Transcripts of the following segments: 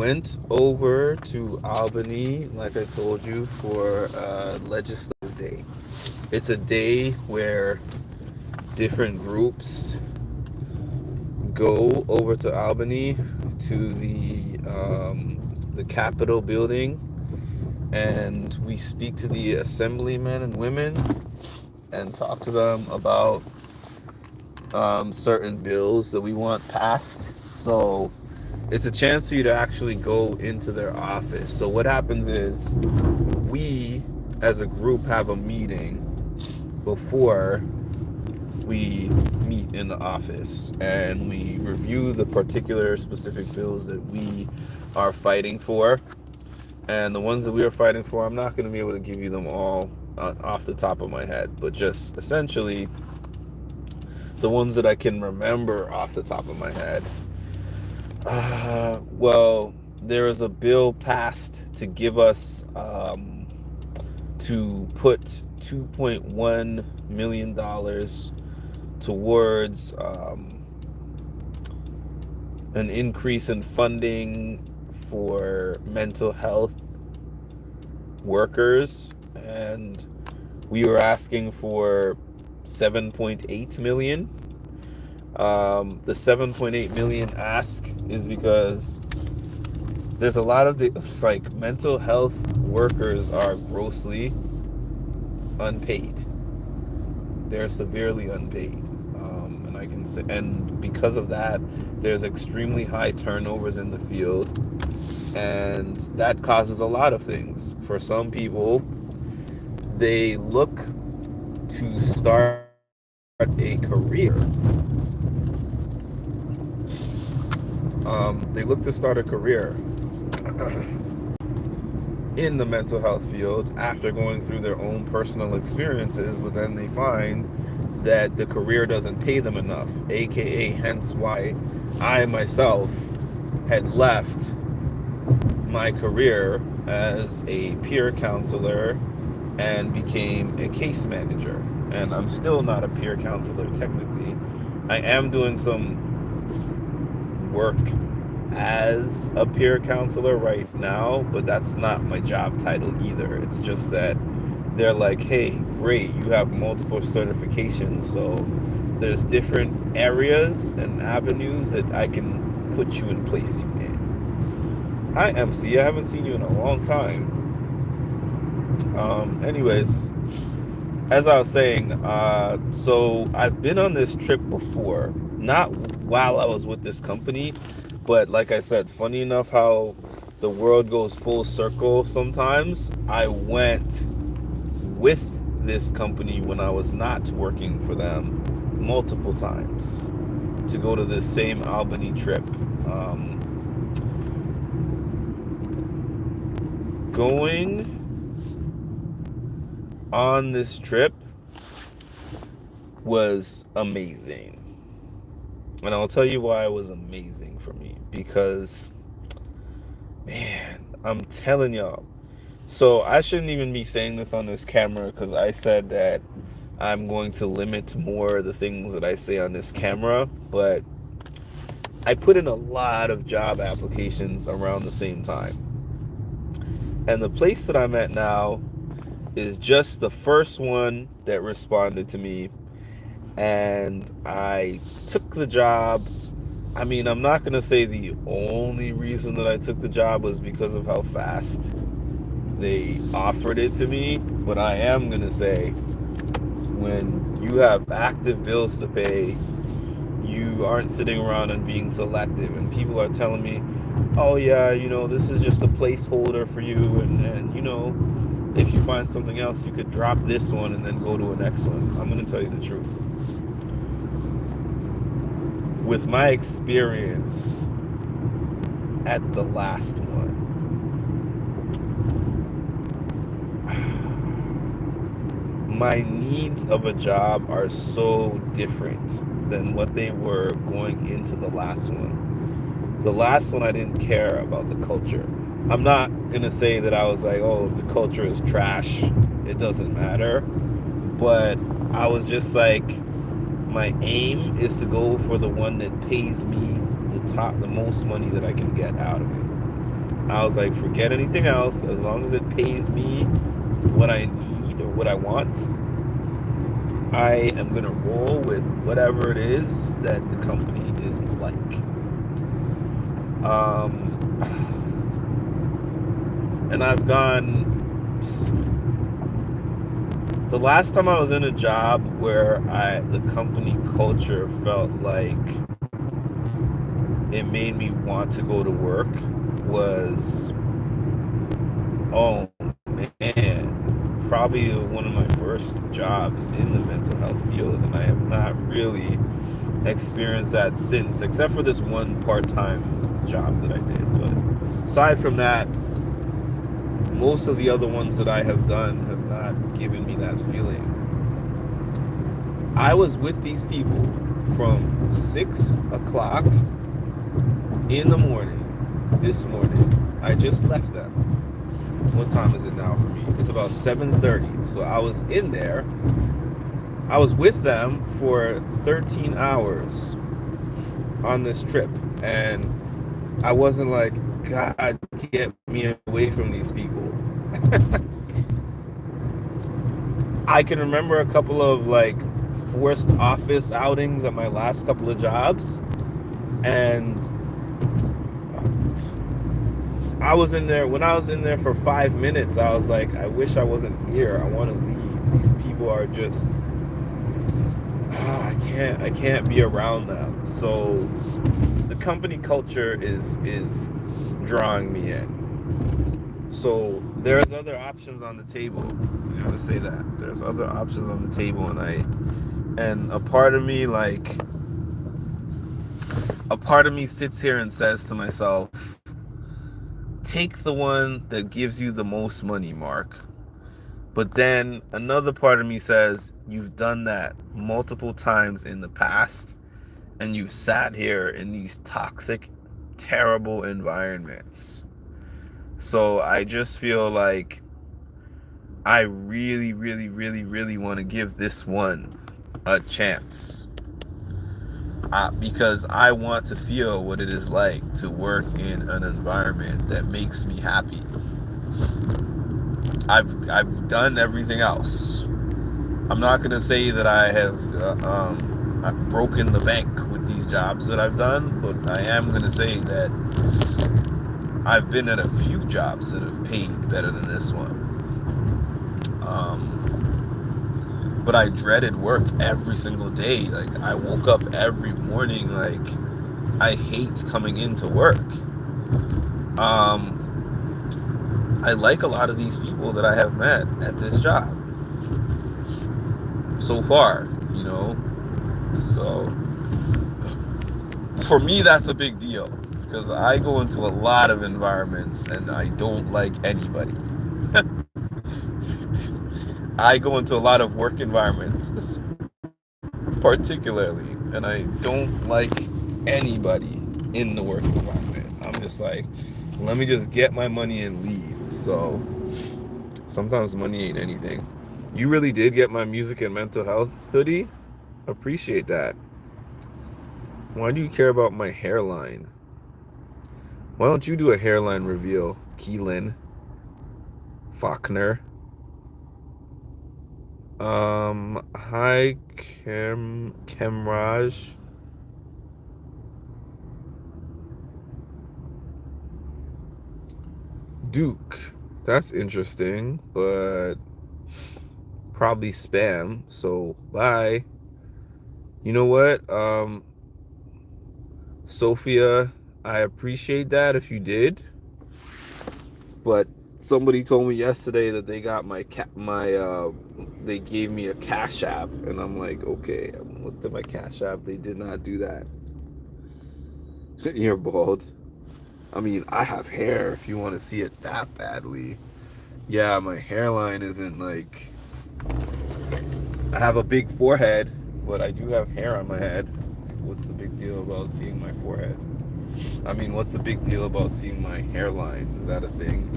went over to Albany, like I told you, for Legislative Day. It's a day where different groups go over to Albany to the Capitol building, and we speak to the assemblymen and women and talk to them about certain bills that we want passed. So it's a chance for you to actually go into their office. So what happens is we, as a group, have a meeting before we meet in the office, and we review the particular specific bills that we are fighting for. And the ones that we are fighting for, I'm not going to be able to give you them all off the top of my head, but just essentially the ones that I can remember off the top of my head. Well, there is a bill passed to give us to put $2.1 million towards an increase in funding for mental health workers, and we were asking for 7.8 million. The 7.8 million ask is because there's a lot of it's like mental health workers are grossly unpaid. They're severely unpaid. And I can say, and because of that, there's extremely high turnovers in the field, and that causes a lot of things. For some people, they look to start a career. They look to start a career in the mental health field after going through their own personal experiences, but then they find that the career doesn't pay them enough, aka hence why I myself had left my career as a peer counselor and became a case manager. And I'm still not a peer counselor technically. I am doing some work as a peer counselor right now, but that's not my job title either. It's just that they're like, hey, great, you have multiple certifications, so there's different areas and avenues that I can put you and place you in. Hi, MC, I haven't seen you in a long time. Anyways, as I was saying, so I've been on this trip before, not while I was with this company, but like I said, funny enough how the world goes full circle sometimes. I went with this company when I was not working for them multiple times to go to this same Albany trip. Going on this trip was amazing. And I'll tell you why it was amazing for me. Because, man, I'm telling y'all. So I shouldn't even be saying this on this camera, because I said that I'm going to limit more the things that I say on this camera. But I put in a lot of job applications around the same time. And the place that I'm at now is just the first one that responded to me, and I took the job. I mean, I'm not going to say the only reason that I took the job was because of how fast they offered it to me, but I am going to say when you have active bills to pay, you aren't sitting around and being selective, and people are telling me, oh yeah, this is just a placeholder for you, and if you find something else, you could drop this one and then go to a next one. I'm going to tell you the truth. With my experience at the last one, my needs of a job are so different than what they were going into the last one. The last one, I didn't care about the culture. I'm not going to say that I was like, oh, if the culture is trash, it doesn't matter. But I was just like, my aim is to go for the one that pays me the most money that I can get out of it. I was like, forget anything else. As long as it pays me what I need or what I want, I am going to roll with whatever it is that the company is like. And I've gone... The last time I was in a job where the company culture felt like it made me want to go to work was, oh man, probably one of my first jobs in the mental health field, and I have not really experienced that since, except for this one part-time job that I did. But aside from that, most of the other ones that I have done have not given me that feeling. I was with these people from 6 o'clock in the morning this morning. I just left them. What time is it now for me? It's about 7:30. So I was in there. I was with them for 13 hours on this trip. And I wasn't like, God, get me away from these people. I can remember a couple of like forced office outings at my last couple of jobs. And I was in there, when I was in there for 5 minutes, I was like, I wish I wasn't here. I want to leave. These people are just, I can't be around them. So the company culture is drawing me in. So there's other options on the table. I gotta say that. There's other options on the table, and a part of me sits here and says to myself, take the one that gives you the most money, Mark. But then another part of me says, you've done that multiple times in the past, and you've sat here in these toxic, terrible environments. So I just feel like I really, really, really, really want to give this one a chance. Because I want to feel what it is like to work in an environment that makes me happy. I've done everything else. I'm not gonna say that I have I've broken the bank with these jobs that I've done, but I am gonna say that I've been at a few jobs that have paid better than this one. But I dreaded work every single day. Like, I woke up every morning like, I hate coming into work. I like a lot of these people that I have met at this job so far, you know. So for me, that's a big deal, because I go into a lot of environments and I don't like anybody. I go into a lot of work environments particularly, and I don't like anybody in the work environment. I'm just like, let me just get my money and leave. So sometimes money ain't anything. You really did get my music and mental health hoodie. Appreciate that. Why do you care about my hairline? Why don't you do a hairline reveal, Keelan Faulkner? Hi, Kemraj. Duke. That's interesting, but probably spam. So bye. You know what? Sophia, I appreciate that if you did. But somebody told me yesterday that they got they gave me a Cash App, and I'm like, okay. I looked at my Cash App. They did not do that. You're bald. I mean, I have hair if you want to see it that badly. Yeah, my hairline isn't like... I have a big forehead, but I do have hair on my head. What's the big deal about seeing my forehead? I mean, what's the big deal about seeing my hairline? Is that a thing?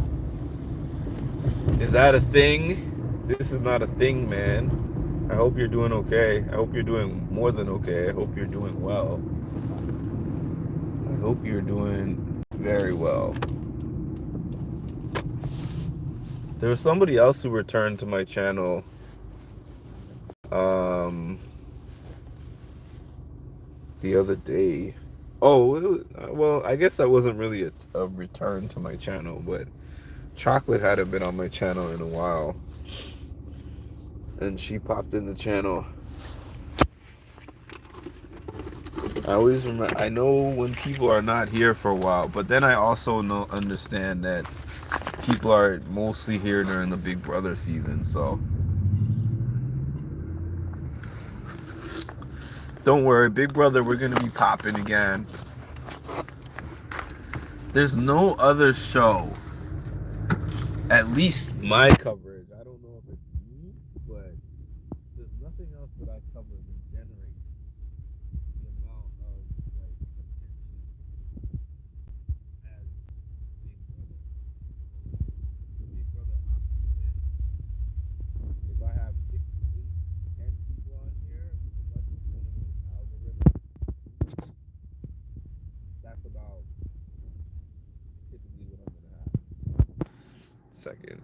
Is that a thing? This is not a thing, man. I hope you're doing okay. I hope you're doing more than okay. I hope you're doing well. I hope you're doing very well. There was somebody else who returned to my channel. Um, the other day. Oh, well, I guess that wasn't really a return to my channel, but Chocolate hadn't been on my channel in a while, and she popped in the channel. I always remember. I know when people are not here for a while, but then I also understand that people are mostly here during the Big Brother season. So don't worry, Big Brother, we're gonna be popping again. There's no other show, at least my coverage. I don't know if it's me, but there's nothing else that I cover that generates the amount of like attention as Big Brother. Big Brother off season. If I have 6, 8, 10 people on here, unless it's one of those algorithms, that's about typically what I'm gonna have. Second.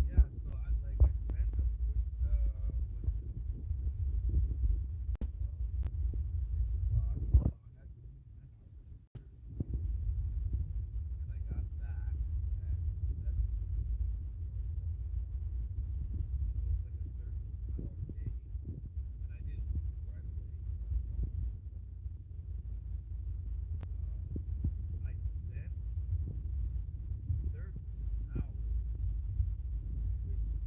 Yeah, so I spent a good what is it? 6 o'clock on that and I got back at 7. So it's like a 13-hour day, and I didn't leave right away. I spent 13 hours with clients and staff on a trip. All this. It was a 3-hour trip there, 3-hour trip back, and I feel like maybe a little bit physically tired. Just because it's a long day, but I feel like I feel kind of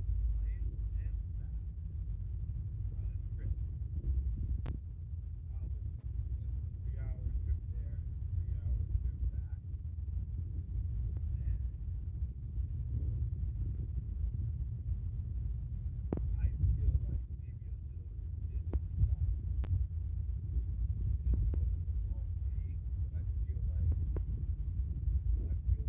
energized because I was impressed about those clients because within those legislators, they were so brave to stand up for themselves and tell those legislators the reasons why they feel like certain bills should be passed. And there was bills against peaceful taboos that have been proposed where you're called there's not a few homicides, murders, or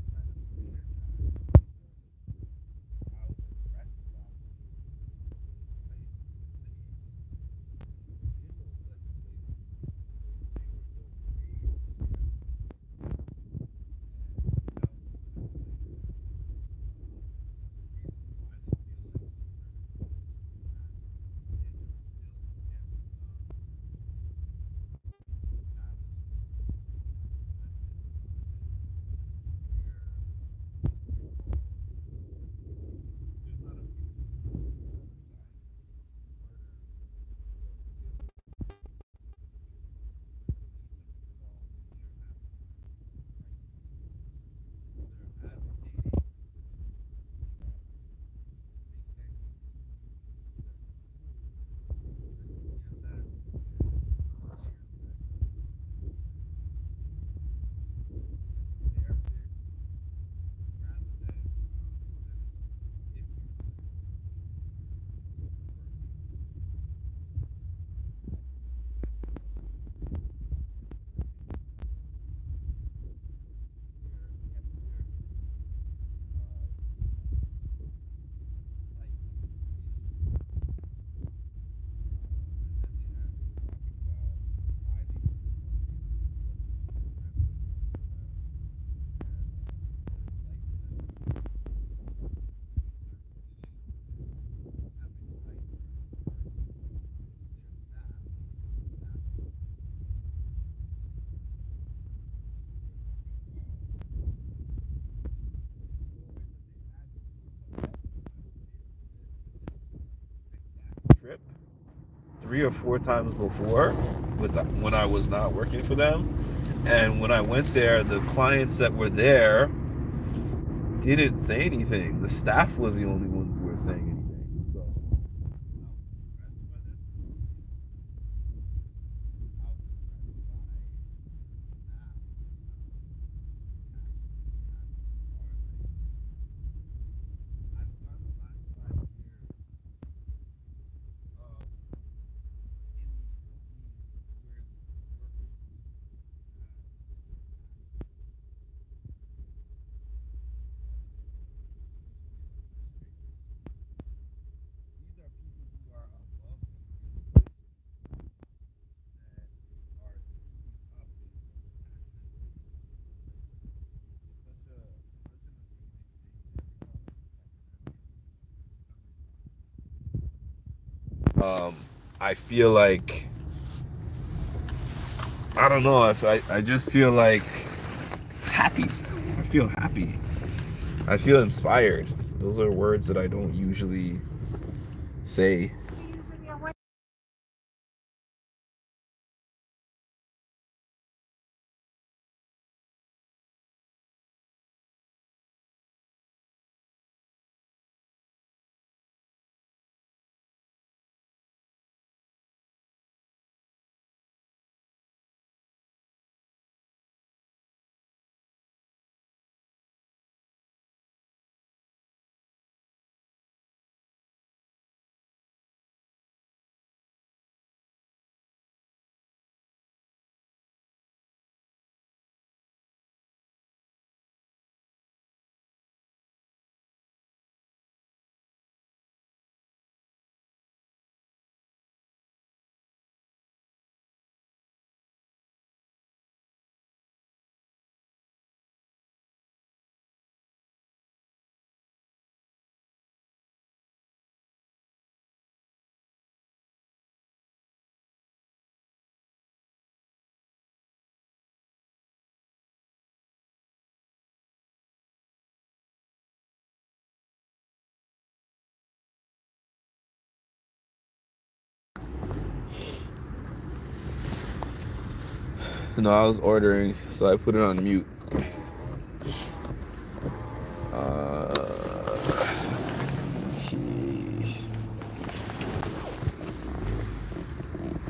kills where police have been called when they're having a crisis. So they're advocating that they send these teams that include the DCFS and lawyers that and therapists rather than sending the police if you're not calling the police and you're a person essentially working where they have a therapist to cite issues. And then they were talking about why they need the funding, what programs they're doing for them, and what it's like for them to be in certain cities where they have anxiety around reporting their staff because the staff is so they're talking about before when they had this event, I was able to this exact trip 3 or 4 times before with when I was not working for them. And when I went there, the clients that were there didn't say anything. The staff was the only ones who were saying anything. So I was impressed by their stories. I was impressed by the staff and how passionate they actually are. Like I've gone the last 5 years um, in these companies where the workers need to have passion. It's like especially in administration. I feel like, I don't know, if I just feel like happy. I feel happy. I feel inspired. Those are words that I don't usually say. No, I was ordering, so I put it on mute. Okay.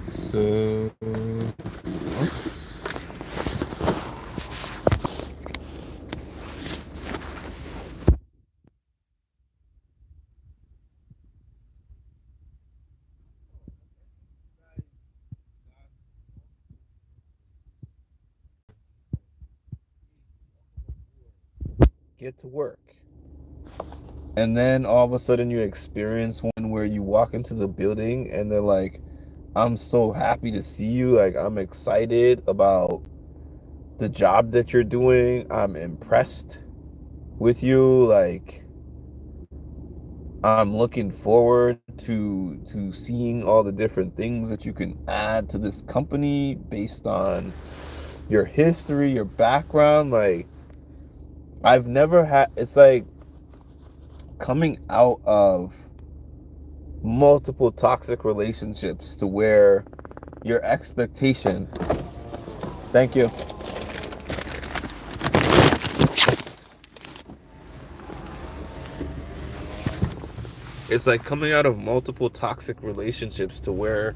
So, oops. Get to work. And then all of a sudden you experience one where you walk into the building and they're like, I'm so happy to see you. Like, I'm excited about the job that you're doing. I'm impressed with you. Like, I'm looking forward to seeing all the different things that you can add to this company based on your history, your background. Like, I've never had, it's like coming out of multiple toxic relationships to where your expectation, thank you, it's like coming out of multiple toxic relationships to where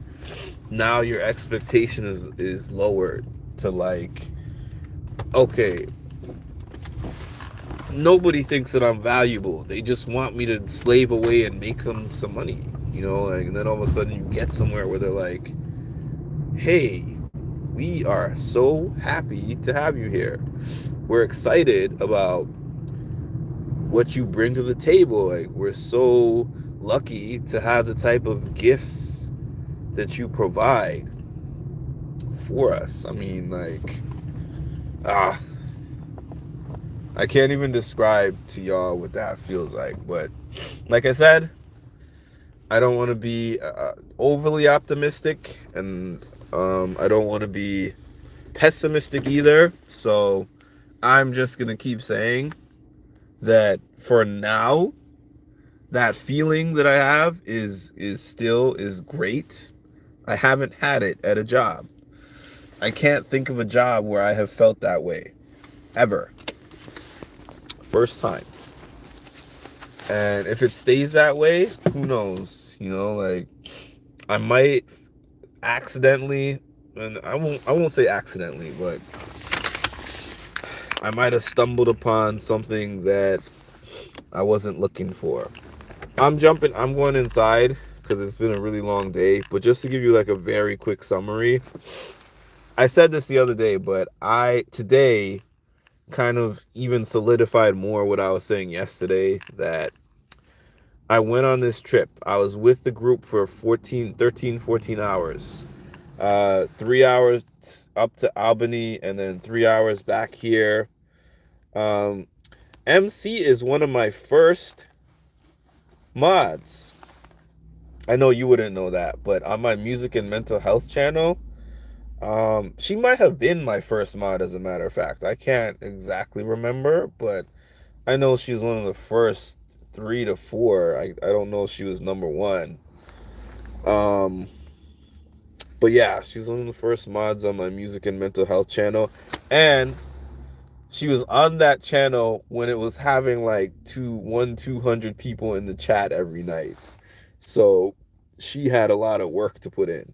now your expectation is lowered to like, okay, nobody thinks that I'm valuable. They just want me to slave away and make them some money, like, and then all of a sudden you get somewhere where they're like, hey, we are so happy to have you here. We're excited about what you bring to the table. Like, we're so lucky to have the type of gifts that you provide for us. I mean, like, ah, I can't even describe to y'all what that feels like. But like I said, I don't want to be overly optimistic, and I don't want to be pessimistic either. So I'm just gonna keep saying that for now, that feeling that I have is still is great. I haven't had it at a job. I can't think of a job where I have felt that way ever. First time. And if it stays that way, who knows? Like, I might accidentally, and I won't say accidentally, but I might have stumbled upon something that I wasn't looking for. I'm going inside because it's been a really long day, but just to give you like a very quick summary, I said this the other day, but today kind of even solidified more what I was saying yesterday, that I went on this trip. I was with the group for 14 hours. 3 hours up to Albany and then 3 hours back here. Um, MC is one of my first mods. I know you wouldn't know that, but on my music and mental health channel, she might have been my first mod, as a matter of fact. I can't exactly remember, but I know she's one of the first three to four. I don't know if she was number one. Um, but yeah, she's one of the first mods on my music and mental health channel. And she was on that channel when it was having like 200 people in the chat every night. So she had a lot of work to put in.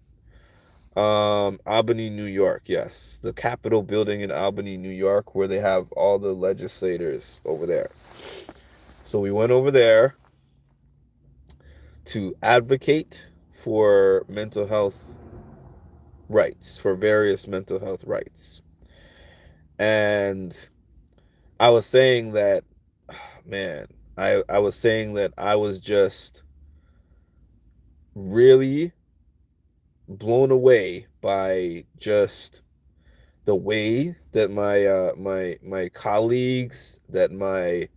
Albany, New York, yes. The Capitol building in Albany, New York, where they have all the legislators over there. So we went over there to advocate for mental health rights, for various mental health rights. And I was saying that, man, I was saying that I was just really blown away by just the way that my colleagues, that my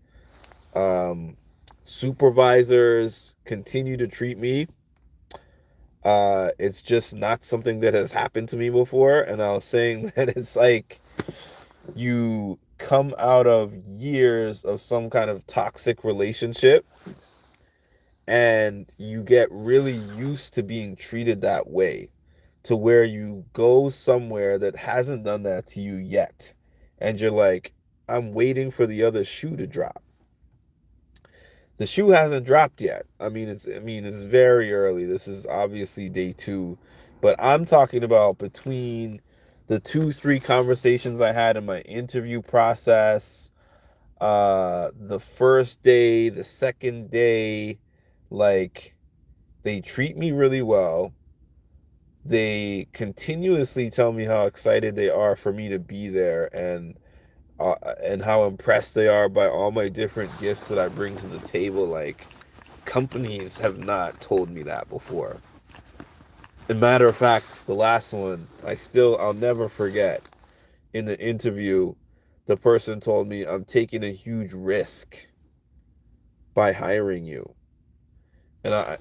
supervisors continue to treat me. It's just not something that has happened to me before. And I was saying that it's like you come out of years of some kind of toxic relationship and you get really used to being treated that way, to where you go somewhere that hasn't done that to you yet. And you're like, I'm waiting for the other shoe to drop. The shoe hasn't dropped yet. I mean it's very early. This is obviously day 2, but I'm talking about between the 2-3 conversations I had in my interview process, the first day, the second day, like, they treat me really well. They continuously tell me how excited they are for me to be there, and how impressed they are by all my different gifts that I bring to the table. Like, companies have not told me that before. As a matter of fact, the last one, I'll never forget. In the interview, the person told me, I'm taking a huge risk by hiring you. And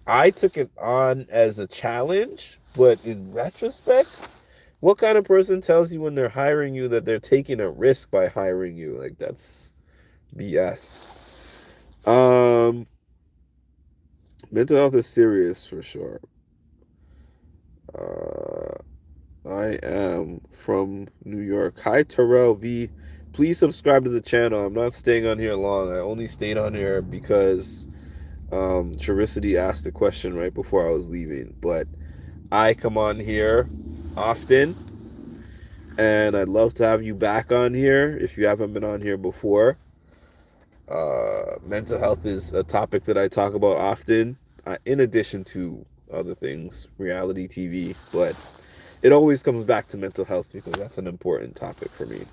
I took it on as a challenge, but in retrospect, what kind of person tells you when they're hiring you that they're taking a risk by hiring you? Like, that's BS. Um, Mental health is serious for sure. Uh, I am from New York. Hi, Terrell V. Please subscribe to the channel. I'm not staying on here long. I only stayed on here because Charicity asked a question right before I was leaving. But I come on here often, and I'd love to have you back on here if you haven't been on here before. Mental health is a topic that I talk about often, in addition to other things, reality TV, but it always comes back to mental health because that's an important topic for me.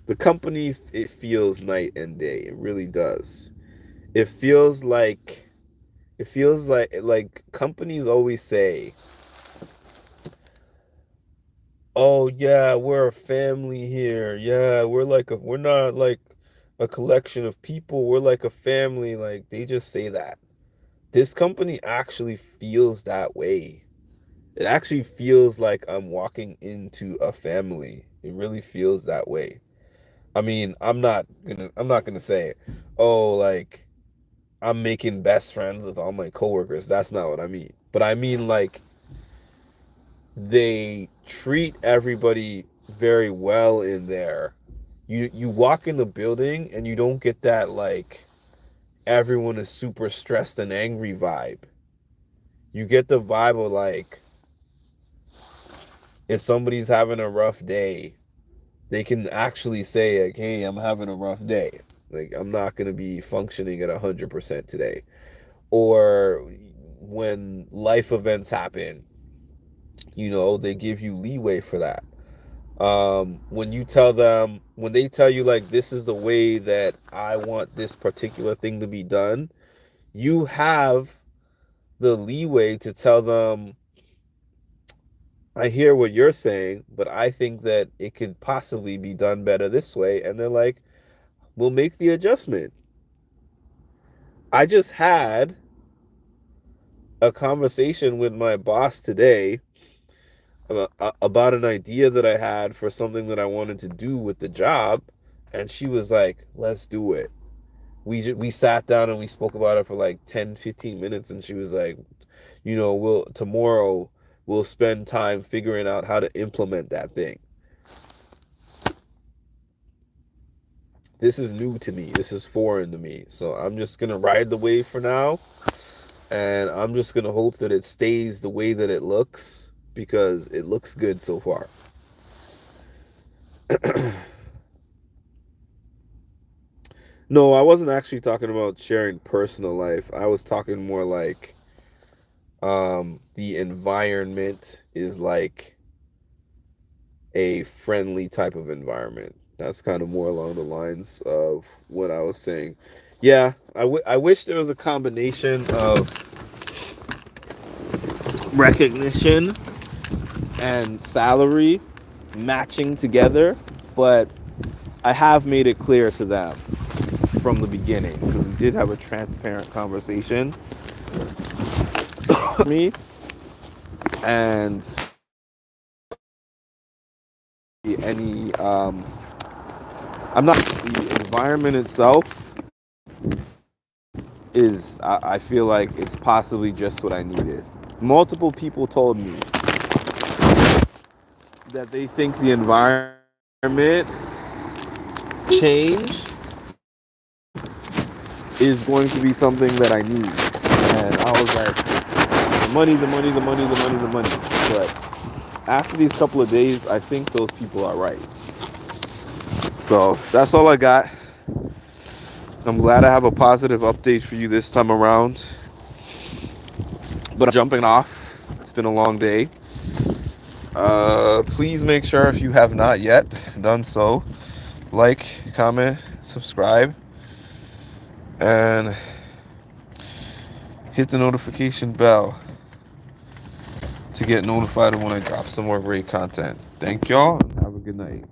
The company, it feels night and day. It really does. It feels like companies always say, "Oh yeah, we're a family here. Yeah, we're not like a collection of people. We're like a family." Like, they just say that. This company actually feels that way. It actually feels like I'm walking into a family. It really feels that way. I mean, I'm not gonna say, "Oh, like, I'm making best friends with all my coworkers." That's not what I mean. But I mean, like, they treat everybody very well in there. You walk in the building and you don't get that, like, everyone is super stressed and angry vibe. You get the vibe of, like, if somebody's having a rough day, they can actually say, like, "Hey, I'm having a rough day. Like, I'm not going to be functioning at 100% today." Or when life events happen, they give you leeway for that. When they tell you, like, this is the way that I want this particular thing to be done, you have the leeway to tell them, "I hear what you're saying, but I think that it could possibly be done better this way." And they're like, "We'll make the adjustment." I just had a conversation with my boss today about an idea that I had for something that I wanted to do with the job, and she was like, "Let's do it." We sat down and we spoke about it for like 10-15 minutes, and she was like, tomorrow we'll spend time figuring out how to implement that thing. This is new to me. This is foreign to me. So I'm just going to ride the wave for now. And I'm just going to hope that it stays the way that it looks, because it looks good so far. No, I wasn't actually talking about sharing personal life. I was talking more like the environment is like a friendly type of environment. That's kind of more along the lines of what I was saying. Yeah, I wish there was a combination of recognition and salary matching together, but I have made it clear to them from the beginning, because we did have a transparent conversation me, and any I'm not, the environment itself is, I feel like it's possibly just what I needed. Multiple people told me that they think the environment change is going to be something that I need. And I was like, the money, the money, the money, the money, the money. But after these couple of days, I think those people are right. So that's all I got. I'm glad I have a positive update for you this time around. But I'm jumping off. It's been a long day. Please make sure, if you have not yet done so, like, comment, subscribe, and hit the notification bell to get notified of when I drop some more great content. Thank y'all, and have a good night.